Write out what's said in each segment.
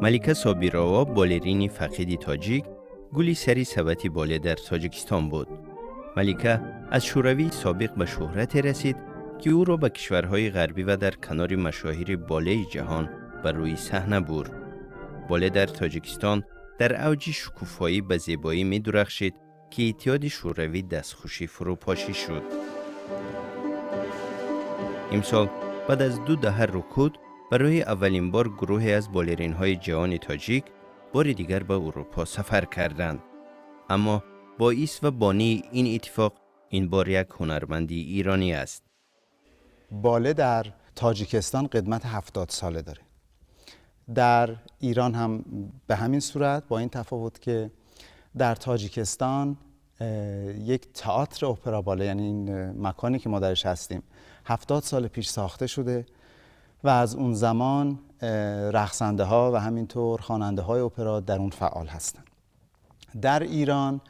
ملیکا سابیروا بالرینی فقیدی تاجیک گلی سری سبتی باله در تاجیکستان بود. ملیکا از شوروی سابق به شهرت رسید که او را به کشورهای غربی و در کنار مشاهیر باله جهان بر روی صحنه برد. باله در تاجیکستان در اوج شکوفایی به زیبایی می درخشید که اتحاد شوروی دستخوشی فروپاشی شد. امسال بعد از 2 دهه رکود برای اولین بار گروهی از بالرین‌های جوان تاجیک بار دیگر به اروپا سفر کردند. اما باعث و بانی این اتفاق این بار یک هنرمندی ایرانی است. باله در تاجیکستان قدمت 70 ساله داره. در ایران هم به همین صورت، با این تفاوت که در تاجیکستان یک تئاتر اپرا باله، یعنی این مکانی که ما درش هستیم، 70 سال پیش ساخته شده و از اون زمان رقصنده ها و همینطور خواننده های اپرا در اون فعال هستند. در ایران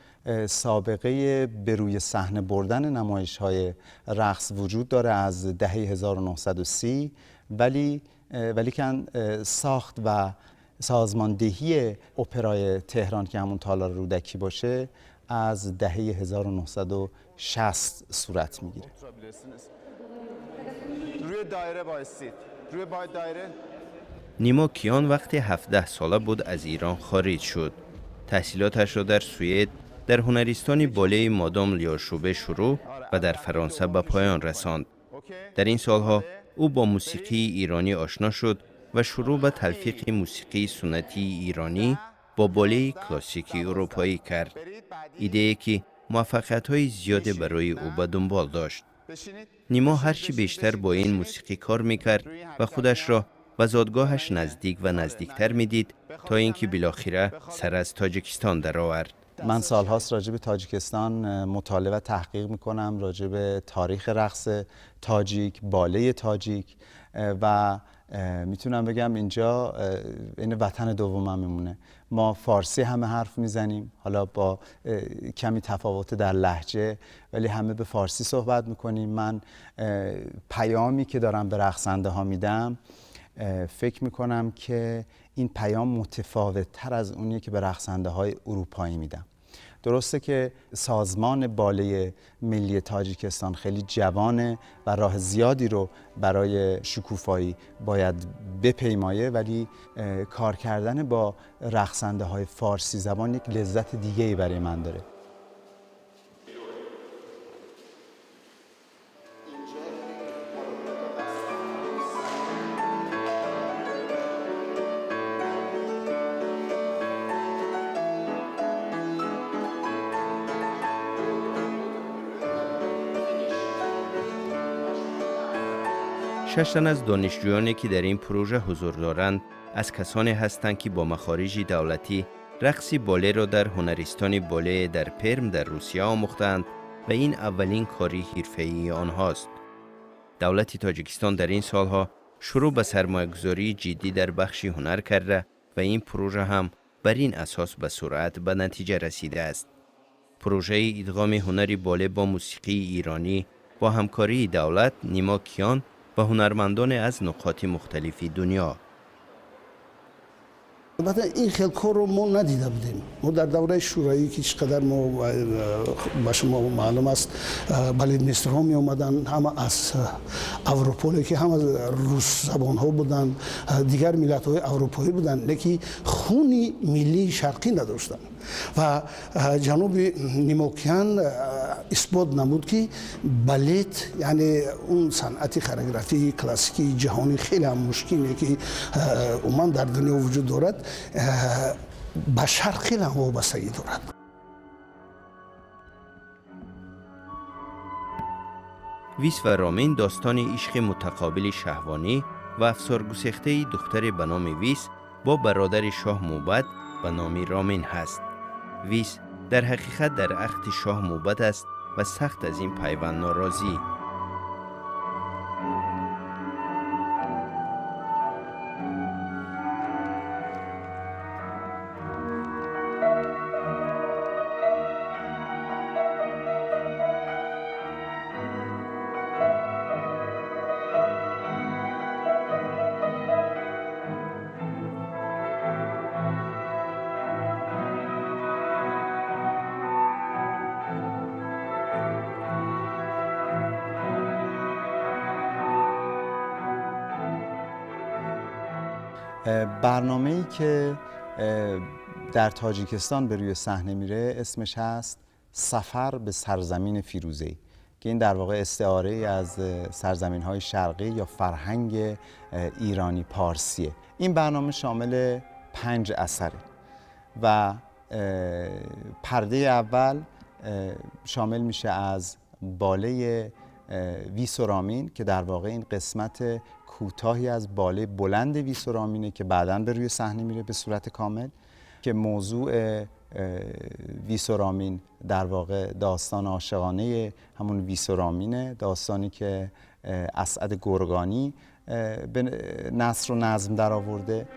سابقه به روی صحنه بردن نمایش های رقص وجود داره از دهه 1930، ولیکن ساخت و سازماندهی اپرای تهران که همون تالار رودکی باشه از دهه 1960 صورت میگیره. روی دایره بایستید. روی دایره. نیما کیان وقتی 17 ساله بود از ایران خارج شد. تحصیلاتش را در سوئد در هنرستان باله مادام لیاشوبه شروع و در فرانسه به پایان رساند. در این سالها او با موسیقی ایرانی آشنا شد و شروع به تلفیق موسیقی سنتی ایرانی با باله کلاسیکی اروپایی کرد. ایده‌ای که موفقیت‌های زیادی برای او به دنبال داشت. نیما هرچی بیشتر با این موسیقی کار میکرد و خودش را به زادگاهش نزدیک و نزدیکتر میدید تا اینکه بالاخره سر از تاجیکستان درآورد. من سالهاست راجع به تاجیکستان مطالعه و تحقیق میکنم، راجع به تاریخ رقص تاجیک، باله تاجیک، و میتونم بگم اینجا این وطن دومم میمونه. ما فارسی همه حرف میزنیم، حالا با کمی تفاوت در لهجه، ولی همه به فارسی صحبت میکنیم. من پیامی که دارم به رقصنده ها میدم فکر میکنم که این پیام متفاوت تر از اونیه که به رقصنده های اروپایی میدم. درسته که سازمان باله ملی تاجیکستان خیلی جوانه و راه زیادی رو برای شکوفایی باید بپیمایه، ولی کار کردن با رقصنده های فارسی زبان یک لذت دیگه‌ای برای من داره. شش تن از دانشجویانی که در این پروژه حضور دارند از کسانی هستند که با مخارج دولتی رقص باله را در هنرستان باله در پرم در روسیه آموختند و این اولین کاری حرفه‌ای آنهاست. دولت تاجیکستان در این سالها شروع به سرمایه‌گذاری جدی در بخش هنر کرده و این پروژه هم بر این اساس به سرعت به نتیجه رسیده است. پروژه ادغام هنر باله با موسیقی ایرانی با همکاری دولت، نیما کیان و هنرمندان از نقاط مختلف دنیا. البته این خیلی کار رو ما ندیده بودیم. ما در دوره شورایی که چقدر ما با شما معلوم است بالرینیست ها می اومدن، هم از اروپا که هم از روس زبان ها بودن، دیگر ملت های اروپایی بودن، لیکن خونی ملی شرقی نداشتن. و جناب نیما کیان اثبات نمود که بالت، یعنی اون صنعت کوریوگرافی کلاسیکی جهانی خیلی هم مشکلی که عموما در دنیا وجود دارد، به شرق خیلی هم وابستگی دارد. ویس و رامین داستان عشق متقابل شهوانی و افسارگسیخته دختر به نام ویس با برادر شاه موبد به نام رامین هست. ویس در حقیقت در عهد شاه موبد است و سخت از این پیوند ناراضی. برنامه‌ای که در تاجیکستان به روی صحنه میره اسمش هست سفر به سرزمین فیروزه‌ای که این در واقع استعاره از سرزمین‌های شرقی یا فرهنگ ایرانی پارسیه. این برنامه شامل 5 اثره و پرده اول شامل میشه از باله ویسورامین که در واقع این قسمت کوتاهی از باله بلند ویسورامینه که بعداً به روی صحنه میره به صورت کامل، که موضوع ویسورامین در واقع داستان عاشقانه همون ویسورامینه، داستانی که اسعد گرگانی به نثر و نظم در آورده.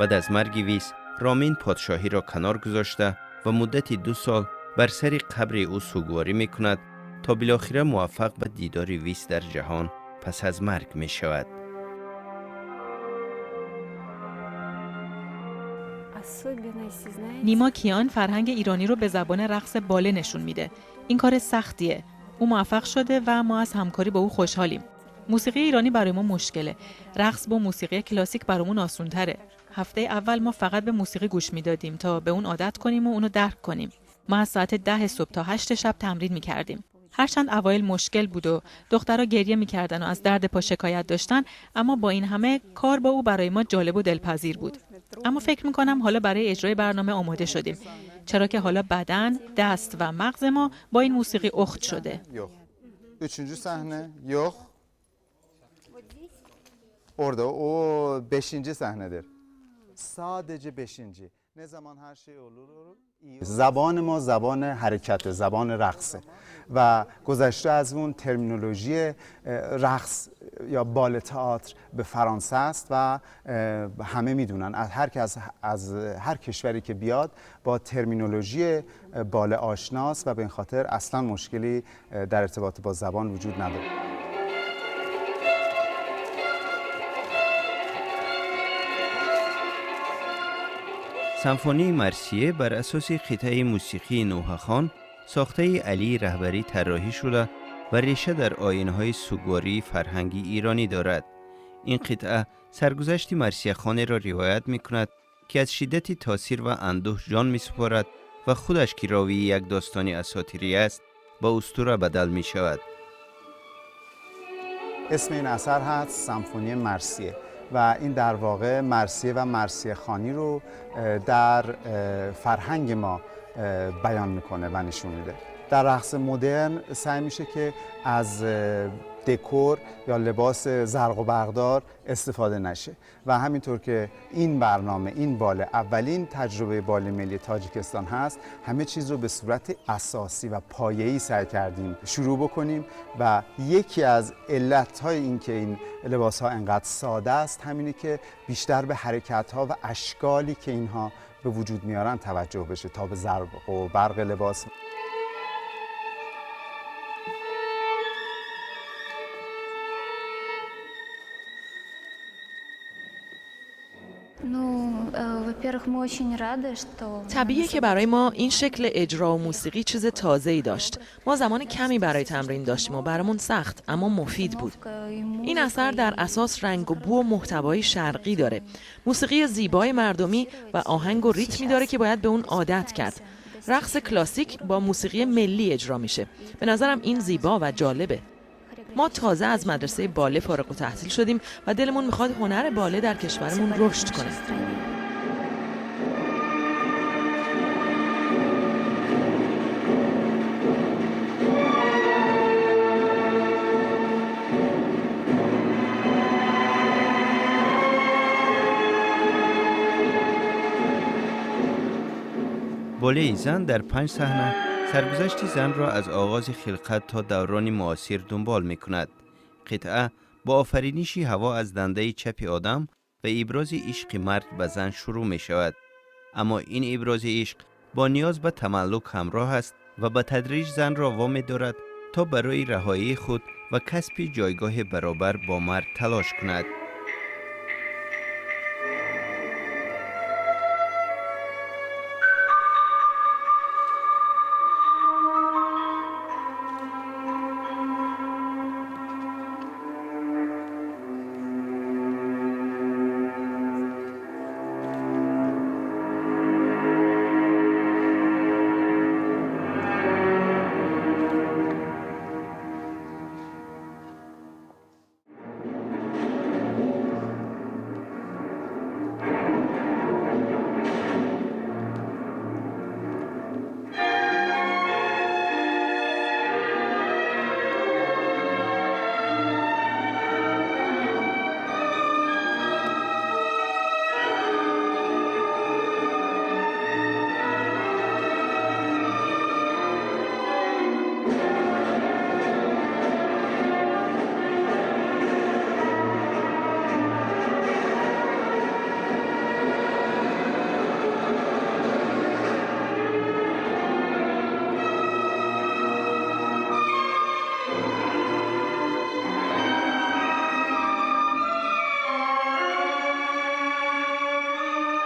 بعد از مرگ ویس، رامین پادشاهی را کنار گذاشته و مدتی 2 سال بر سر قبر او سوگواری می کند تا بالاخره موفق به دیدار ویس در جهان پس از مرگ می شود. نیما کیان فرهنگ ایرانی رو به زبان رقص باله نشون میده. این کار سختیه. او موفق شده و ما از همکاری با او خوشحالیم. موسیقی ایرانی برای ما مشکله. رقص با موسیقی کلاسیک برامون آسان‌تره. هفته اول ما فقط به موسیقی گوش میدادیم تا به اون عادت کنیم و اونو درک کنیم. ما از ساعت 10 صبح تا 8 شب تمرین میکردیم. هرچند اوایل مشکل بود و دخترها گریه میکردن و از درد پا شکایت داشتن، اما با این همه کار با او برای ما جالب و دلپذیر بود. اما فکر میکنم حالا برای اجرای برنامه آماده شدیم، چرا که حالا بدن، دست و مغز ما با این موسیقی اخت شده. Üçüncü sahne yok. Orada o 5. sahnedir. Sadece 5. Ne zaman her şey olur. زبان ما زبان حرکت، زبان رقصه و گذشته از اون ترمینولوژی رقص یا بال تئاتر به فرانسه است و همه میدونن هر کس از هر کشوری که بیاد با ترمینولوژی بال آشناست و به این خاطر اصلا مشکلی در ارتباط با زبان وجود نداره. سمفونی مرسیه بر اساس قطعه موسیقی نوحه‌خوان ساخته علی رهبری طراحی شده و ریشه در آیین‌های سوگواری فرهنگی ایرانی دارد. این قطعه سرگذشت مرثیه خان را روایت می‌کند که از شدت تاثیر و اندوه جان می‌سپارد و خودش که راوی یک داستان اساطیری است با اسطوره بدل می‌شود. اسم این اثر هست سمفونی مرسیه و این در واقع مرثیه و مرثیه خوانی رو در فرهنگ ما بیان میکنه و نشون میده. در رقص مدرن سعی میشه که از دکور یا لباس زرق و برقدار استفاده نشه و همینطور که این برنامه، این باله اولین تجربه باله ملی تاجیکستان هست، همه چیز رو به صورت اساسی و پایه‌ای سعی کردیم شروع بکنیم و یکی از علت‌های این که این لباس‌ها انقدر ساده است همینه که بیشتر به حرکت‌ها و اشکالی که اینها به وجود میارن توجه بشه تا به زرق و برق لباس. Ну, Во-первых, мы очень рады, что طبیعیه که برای ما این شکل اجرا و موسیقی چیز تازه‌ای داشت. ما زمان کمی برای تمرین داشتیم و برامون سخت اما مفید بود. این اثر در اساس رنگ و بو و محتوای شرقی داره. موسیقی زیبای مردمی و آهنگ و ریتمی داره که باید به اون عادت کرد. رقص کلاسیک با موسیقی ملی اجرا میشه. به نظرم این زیبا و جالبه. ما تازه از مدرسه باله فارغ التحصیل شدیم و دلمون میخواد هنر باله در کشورمون رشد کنه. باله زن در 5 صحنه سرگذشت زن را از آغاز خلقت تا دوران معاصر دنبال می کند. قطعه با آفرینشی هوا از دنده چپ آدم و ابراز عشق مرد به زن شروع می شود. اما این ابراز عشق با نیاز به تملک همراه است و به تدریج زن را وامی دارد تا برای رهایی خود و کسب جایگاه برابر با مرد تلاش کند.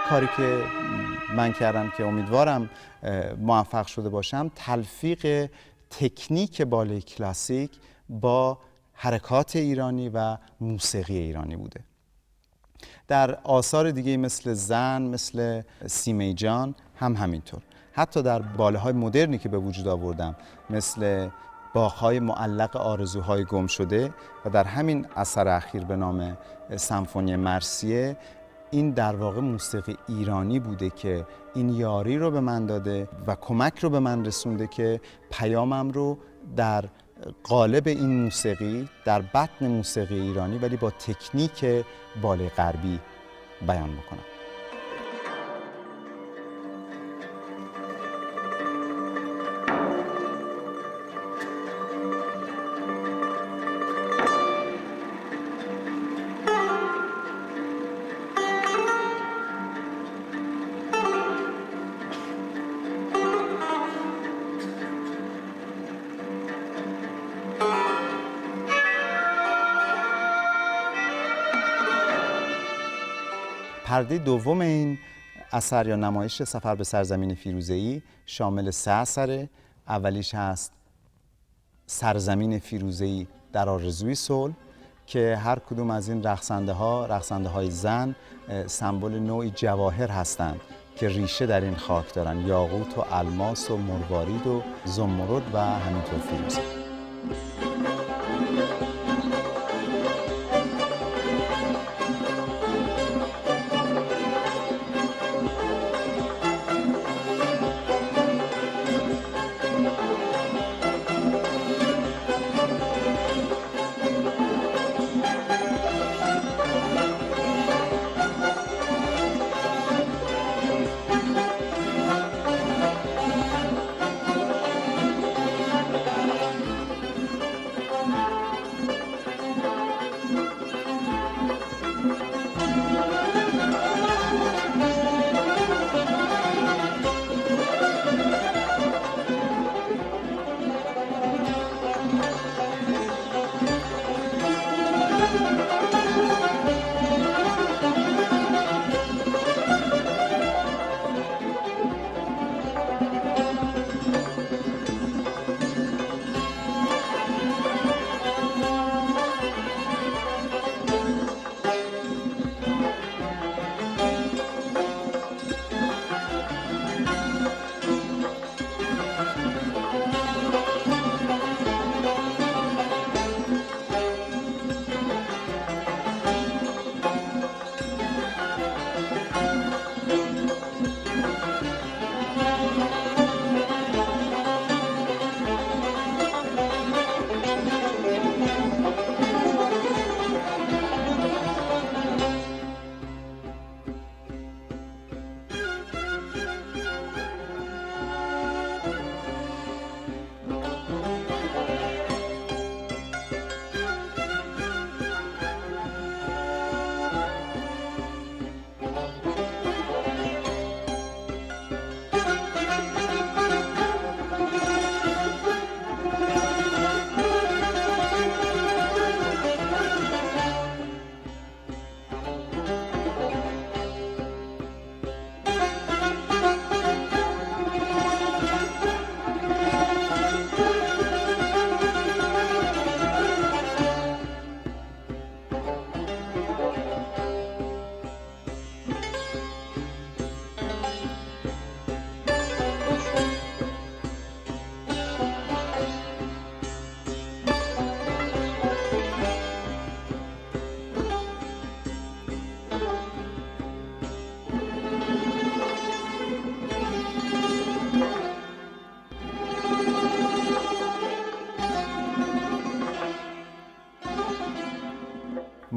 کاری که من کردم که امیدوارم موفق شده باشم، تلفیق تکنیک باله کلاسیک با حرکات ایرانی و موسیقی ایرانی بوده. در آثار دیگه مثل زن، مثل سیمه جان هم همینطور. حتی در باله های مدرنی که به وجود آوردم مثل باغ‌های معلق آرزوهای گم شده و در همین اثر اخیر به نام سمفونی مرسیه، این در واقع موسیقی ایرانی بوده که این یاری رو به من داده و کمک رو به من رسونده که پیامم رو در قالب این موسیقی، در بطن موسیقی ایرانی ولی با تکنیک باله غربی بیان بکنم. پرده دوم این اثر یا نمایش سفر به سرزمین فیروزه‌ای شامل 3 اثره. اولیش هست سرزمین فیروزه‌ای در آرزوی صلح که هر کدوم از این رقصنده های زن سمبل نوعی جواهر هستند که ریشه در این خاک دارن، یاقوت و الماس و مروارید و زمرد و همینطور فیروزه.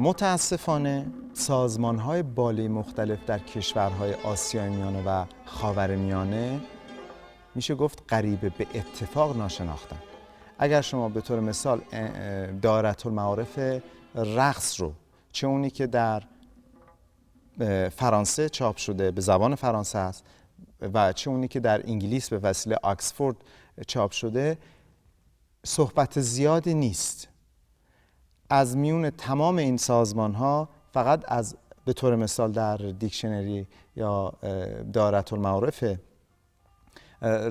متاسفانه سازمان‌های بالای مختلف در کشورهای آسیای میانه و خاورمیانه میشه گفت غریبه به اتفاق ناشناختن. اگر شما به طور مثال دایرةالمعارف رقص رو، چه اونی که در فرانسه چاپ شده به زبان فرانسه است و چه اونی که در انگلیس به وسیله آکسفورد چاپ شده، صحبت زیادی نیست. از میون تمام این سازمان ها فقط از به طور مثال در دیکشنری یا دایرةالمعارف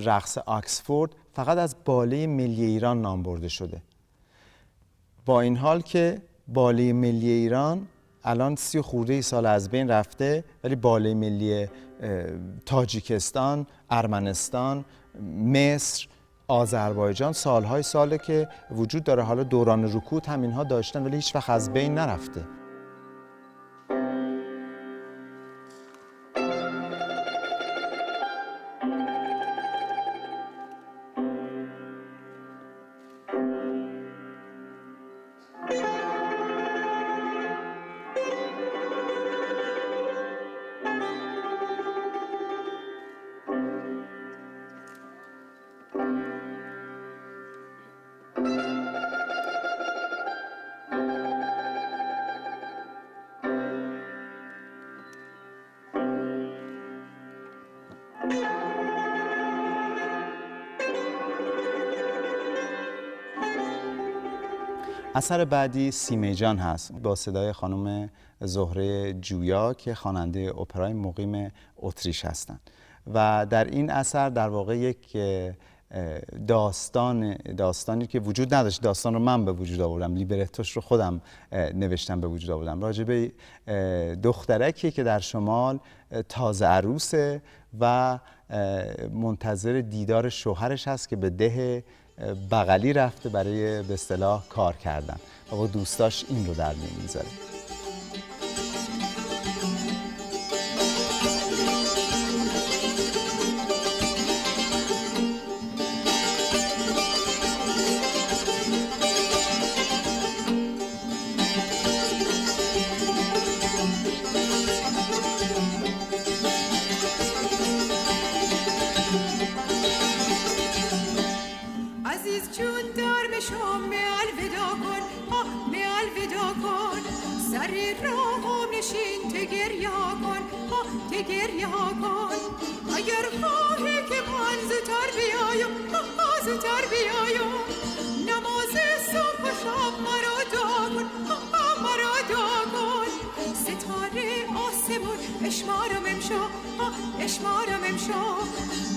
رقص آکسفورد فقط از باله ملی ایران نام برده شده. با این حال که باله ملی ایران الان 30 خورده سال از بین رفته، ولی باله ملی تاجیکستان، ارمنستان، مصر، آذربایجان سالهای ساله که وجود داره. حالا دوران رکود هم اینها داشتن ولی هیچ وقت از بین نرفته. اثر بعدی سیمه جان هست با صدای خانم زهره جویا که خواننده اپرای مقیم اتریش هستند و در این اثر در واقع یک داستانی که وجود نداشت، داستان رو من به وجود آوردم، لیبرتوش رو خودم نوشتم به وجود آوردم، راجع به دخترکی که در شمال تازه عروسه و منتظر دیدار شوهرش هست که به ده بغلی رفته برای به اصطلاح کار کردن و با دوستاش این رو در میون میذاره. اگر خواهی که من زودتر بیایم زودتر بیایم نماز صبح و شب مرا دا کن ستاره آسمون اشمارم امشا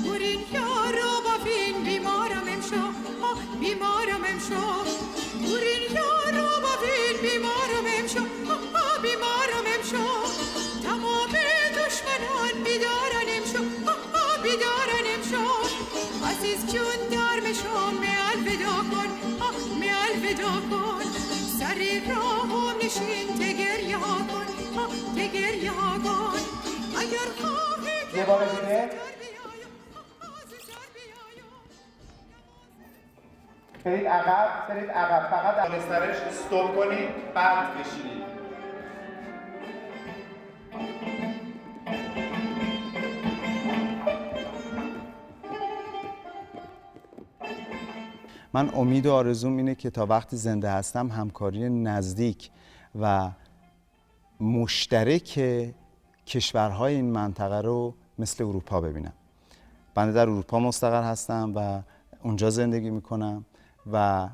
برین یارا ببین بیمارم امشا برین یارا ببین بیمارم امشا تمام دشمنان بیدارن امشا عزیز جون در مشام می الودا کن سری راهم نشین تگریا کن اگر خواهی که برید عقب فقط در سرش استوب کنید بعد بشینید. من امید و آرزوم اینه که تا وقتی زنده هستم همکاری نزدیک و مشترک کشورهای این منطقه رو مثل اروپا ببینم. بنده در اروپا مستقر هستم و اونجا زندگی میکنم و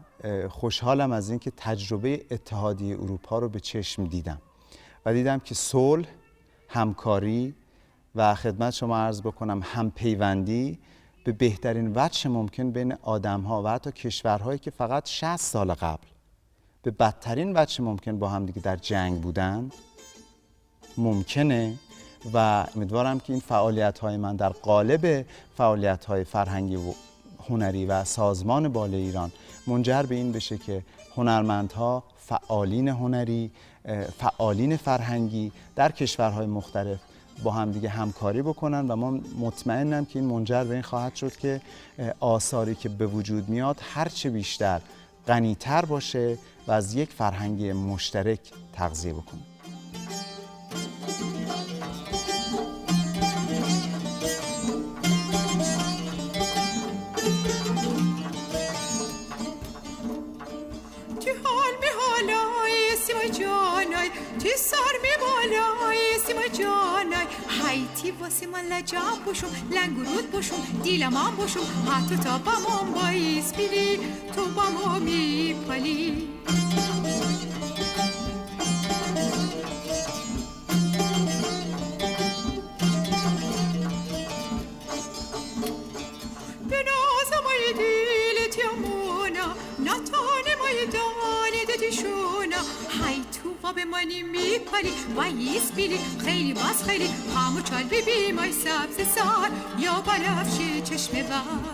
خوشحالم از اینکه تجربه اتحادیه اروپا رو به چشم دیدم و دیدم که صلح، همکاری و خدمت شما عرض بکنم همپیوندی به بهترین وجه ممکن بین آدم‌ها و حتی کشورهایی که فقط 60 سال قبل به بدترین وجه ممکن با هم دیگه در جنگ بودن ممکنه و امیدوارم که این فعالیت‌های من در قالب فعالیت‌های فرهنگی و هنری و سازمان بالای ایران منجر به این بشه که هنرمندها، فعالین هنری، فعالین فرهنگی در کشورهای مختلف با هم دیگه همکاری بکنن و من مطمئنم که این منجر به این خواهد شد که آثاری که به وجود میاد هرچه بیشتر غنی‌تر باشه و از یک فرهنگ مشترک تغذیه بکنه. هایتی واسه من لجام باشم لنگرود باشم دیلمان باشم حتی تا بامون بایز بیلی تو بامو میپالی به نازم ای دیلت یمونا نتانه مای دانه دیشونا های تو و به منی میپالی بایز بیلی خیلی باز خیلی همو چال بیبی مای سبز سار یا بلافشی چشم بار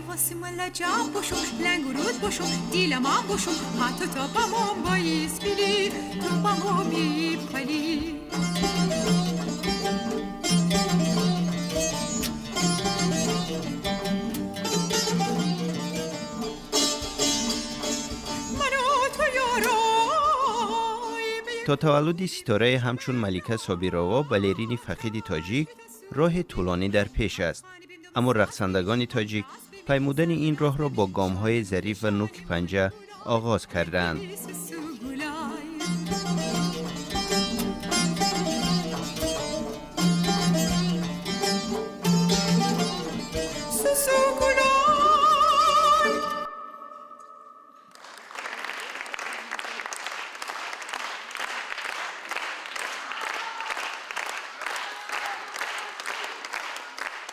واسه من لجام باشم لنگرود باشم دیلمان باشم حتی تا بامون بایز بیلی تو بامو میپالی تا تولد ستاره همچون ملیکه صابیرова بالرینی فقید تاجیک راه طولانی در پیش است، اما رقصندگان تاجیک پیمودن این راه را با گام‌های ظریف و نوک پنجه آغاز کردند. سوسو